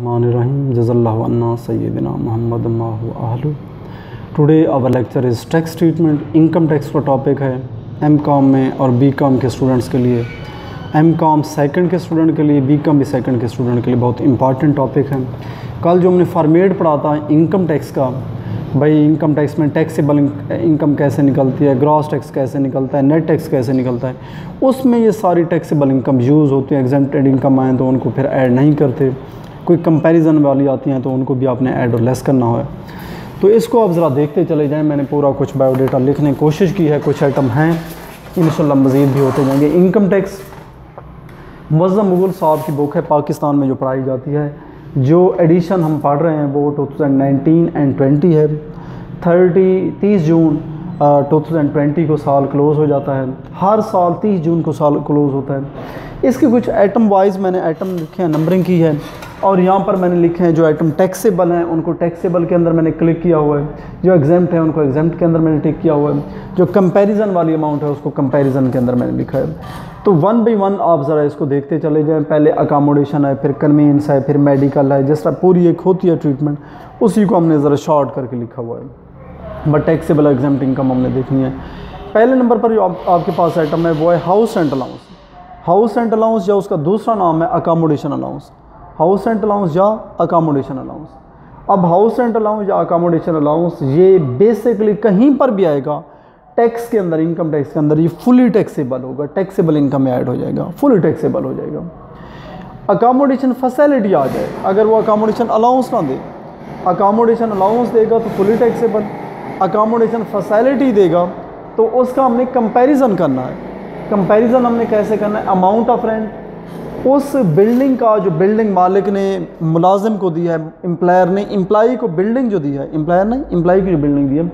Bismillahirrahmanirrahim. Jazallahu anna Sayyidina Muhammad Mahu Ahlu. Today our lecture is tax treatment. Income tax का topic है M.Com में और BCom के students के लिए। एम.कॉम सेकंड के स्टूडेंट के लिए, बी.कॉम भी सेकंड के स्टूडेंट के लिए बहुत इंपॉर्टेंट टॉपिक है। कल जो हमने फॉर्मेट पढ़ा था इनकम टैक्स का, भाई इनकम टैक्स में टैक्सेबल इनकम कैसे निकलती है, ग्रॉस टैक्स कैसे निकलता है, नेट टैक्स कैसे निकलता है, उसमें ये सारी टैक्सेबल इनकम यूज़ होती है। एग्जेम्प्टेड इनकम आए तो उनको फिर ऐड नहीं करते, कोई कंपैरिजन वाली आती हैं तो उनको भी आपने ऐड और लेस करना है। तो इसको आप ज़रा देखते चले जाएं। मैंने पूरा कुछ बायोडाटा लिखने की कोशिश की है, कुछ आइटम हैं, इंशाल्लाह मज़ीद भी होते जाएंगे। इनकम टैक्स मुअज़्ज़म मुग़ल साहब की बुक है, पाकिस्तान में जो पढ़ाई जाती है। जो एडिशन हम पढ़ रहे हैं वो 2019 एंड 20 है। 30 जून 2020 को साल क्लोज़ हो जाता है। हर साल 30 जून को साल क्लोज़ होता है। इसके कुछ आइटम वाइज मैंने आइटम लिखे हैं, नंबरिंग की है, और यहाँ पर मैंने लिखे हैं जो आइटम टैक्सेबल हैं उनको टैक्सेबल के अंदर मैंने क्लिक किया हुआ है, जो एग्जेम्प्ट है उनको एग्जेम्प्ट के अंदर मैंने टिक किया हुआ है, जो कंपैरिजन वाली अमाउंट है उसको कंपैरिजन के अंदर मैंने लिखा है। तो वन बाई वन आप ज़रा इसको देखते चले जाएँ। पहले अकामोडेशन है, फिर कन्वीनियंस है, फिर मेडिकल है, जिस तरह पूरी एक होती है ट्रीटमेंट, उसी को हमने ज़रा शॉर्ट करके लिखा हुआ है। बट टैक्सेबल एग्जेम्प्ट इनकम हमने देखनी है। पहले नंबर पर जो आपके पास आइटम है वो है house rent allowance. House rent allowance या उसका दूसरा नाम है accommodation allowance. House rent allowance या अकामोडेशन अलाउंस। अब हाउस रेंट अलाउंस या अकामोडेशन अलाउंस ये बेसिकली कहीं पर भी आएगा टैक्स के अंदर, इनकम टैक्स के अंदर ये फुली टैक्सेबल होगा, टैक्सेबल इनकम में ऐड हो जाएगा, फुली टैक्सेबल हो जाएगा। अकामोडेशन फैसिलिटी आ जाए, अगर वो अकामोडेशन अलाउंस ना दे, अकामोडेशन अलाउंस देगा तो फुली टैक्सेबल, अकामोडेशन फैसिलिटी देगा तो उसका हमने कंपैरिजन करना है। कंपैरिजन हमने कैसे करना है? अमाउंट ऑफ रेंट, उस बिल्डिंग का जो बिल्डिंग मालिक ने मुलाजिम को दिया है, एम्प्लॉयर ने एम्प्लॉई को बिल्डिंग जो दी है, एम्प्लॉयर ने एम्प्लॉई की जो बिल्डिंग दी है,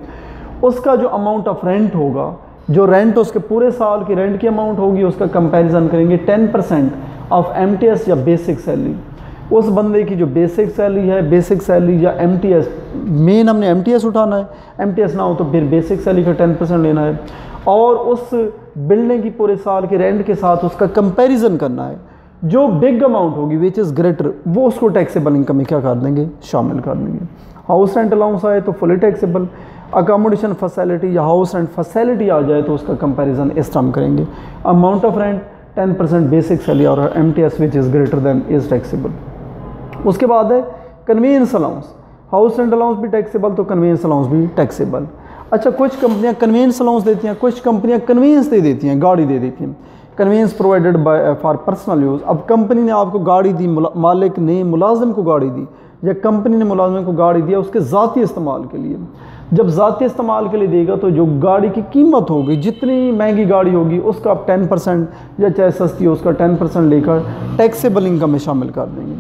उसका जो अमाउंट ऑफ रेंट होगा, जो रेंट उसके पूरे साल की रेंट की अमाउंट होगी, उसका कंपैरिजन करेंगे 10% ऑफ एमटीएस या बेसिक सैलरी। उस बंदे की जो बेसिक सैलरी है, बेसिक सैलरी या एमटीएस, मेन हमने एमटीएस उठाना है, एमटीएस ना हो तो फिर बेसिक सैलरी का 10% लेना है, और उस बिल्डिंग की पूरे साल के रेंट के साथ उसका कंपैरिजन करना है। जो बिग अमाउंट होगी विच इज़ ग्रेटर, वो उसको टैक्सेबल इनकम में क्या कर देंगे? शामिल कर देंगे। हाउस रेंट अलाउंस आए तो फुली टैक्सेबल, अकामोडेशन फैसिलिटी या हाउस रेंट फैसिलिटी आ जाए तो उसका कंपैरिजन इस तरह करेंगे। Amount of rent 10% basic salary और MTS which is greater than is taxable. उसके बाद है convenience allowance. House rent allowance भी टैक्सेबल तो कन्वीनियंस अलाउंस भी टैक्सेबल। अच्छा, कुछ कंपनियां कन्वीनियंस अलाउंस देती हैं, कुछ कंपनियां कन्वीनियंस दे देती हैं, गाड़ी दे देती हैं, convenience provided by for personal use. अब कंपनी ने आपको गाड़ी दी, मालिक ने मुलाजिम को गाड़ी दी, या कंपनी ने मुलाजिम को गाड़ी दिया उसके ज़ाती इस्तेमाल के लिए। जब ज़ाती इस्तेमाल के लिए देगा तो जो गाड़ी की कीमत होगी, जितनी महंगी गाड़ी होगी उसका आप 10% या चाहे सस्ती हो उसका 10% लेकर टैक्सेबल इनकम में शामिल कर देंगे।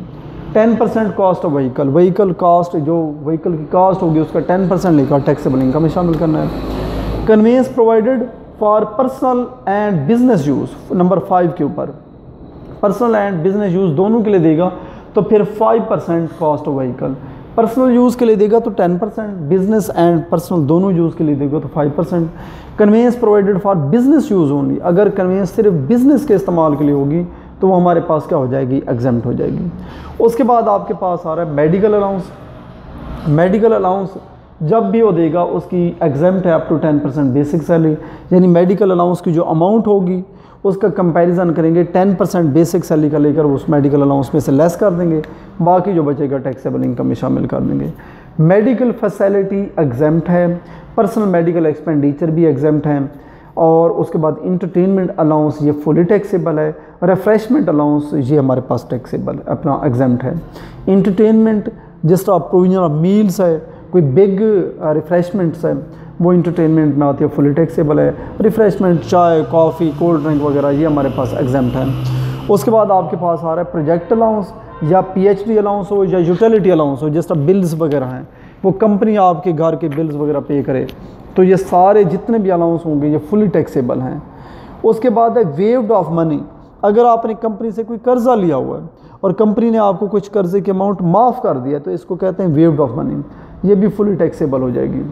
10% cost of vehicle, vehicle cost, जो व्हीकल की कास्ट होगी उसका 10% लेकर टैक्सेबल इनकम में शामिल करना है। Convenience provided for personal and business use, number 5 के ऊपर पर्सनल एंड बिजनेस यूज़ दोनों के लिए देगा तो फिर 5% cost of vehicle. Personal use के लिए देगा तो 10%, बिजनेस एंड पर्सनल दोनों यूज़ के लिए देगा तो 5%। Convenience provided for business use only, अगर कन्वीनियंस सिर्फ बिजनेस के इस्तेमाल के लिए होगी तो वो हमारे पास क्या हो जाएगी? एग्जेम्प्ट हो जाएगी। उसके बाद आपके पास आ रहा है मेडिकल अलाउंस। मेडिकल अलाउंस जब भी वो देगा उसकी एग्जेम्प्ट है अप टू 10% बेसिक सैलरी, यानी मेडिकल अलाउंस की जो अमाउंट होगी उसका कंपैरिजन करेंगे 10% बेसिक सैलरी का लेकर उस मेडिकल अलाउंस में से लेस कर देंगे, बाकी जो बचेगा टैक्सेबल इनकम में शामिल कर देंगे। मेडिकल फैसिलिटी एग्जेम्प्ट है, पर्सनल मेडिकल एक्सपेंडिचर भी एग्जेम्प्ट है, और उसके बाद इंटरटेनमेंट अलाउंस ये फुली टैक्सेबल है, रिफ्रेशमेंट अलाउंस ये हमारे पास टैक्सेबल अपना एग्जेम्प्ट है। इंटरटेनमेंट जिस तरह प्रोविजन ऑफ मील्स है, कोई बिग रिफ्रेशमेंट्स है, वो इंटरटेनमेंट में आती है, फुली टैक्सेबल है। रिफ्रेशमेंट चाय, कॉफ़ी, कोल्ड ड्रिंक वगैरह ये हमारे पास एग्जेम्प्ट है। उसके बाद आपके पास आ रहा है प्रोजेक्ट अलाउंस, या पीएचडी अलाउंस हो या यूटिलिटी अलाउंस हो, जिस तरह बिल्स वगैरह हैं, वो कंपनी आपके घर के बिल्स वगैरह पे करे, तो ये सारे जितने भी अलाउंस होंगे ये फुली टैक्सेबल हैं। उसके बाद है वेव्ड ऑफ मनी, अगर आपने कंपनी से कोई कर्ज़ा लिया हुआ है और कंपनी ने आपको कुछ कर्ज़े की अमाउंट माफ़ कर दिया तो इसको कहते हैं वेव्ड ऑफ मनी, ये भी फुली टैक्सेबल हो जाएगी।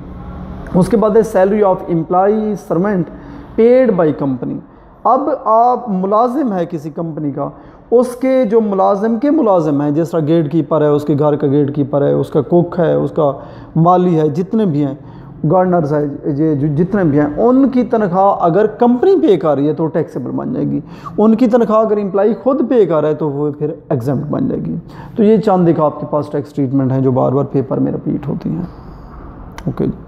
उसके बाद है salary of employee servant paid by company. अब आप मुलाजिम है किसी कंपनी का, उसके जो मुलाजिम के मुलाजिम हैं, जिस तरह गेट कीपर है, उसके घर का गेट कीपर है, उसका कुक है, उसका माली है, जितने भी हैं, गार्डनर्स है, ये जो जितने भी हैं, उनकी तनख्वाह अगर कंपनी पे कर रही है तो टैक्सेबल बन जाएगी। उनकी तनख्वाह अगर एम्प्लॉई खुद पे कर रहा है तो वो फिर एग्जम्प्ट बन जाएगी। तो ये चंद एक आपके पास टैक्स ट्रीटमेंट हैं जो बार बार पेपर में रिपीट होती हैं। ओके।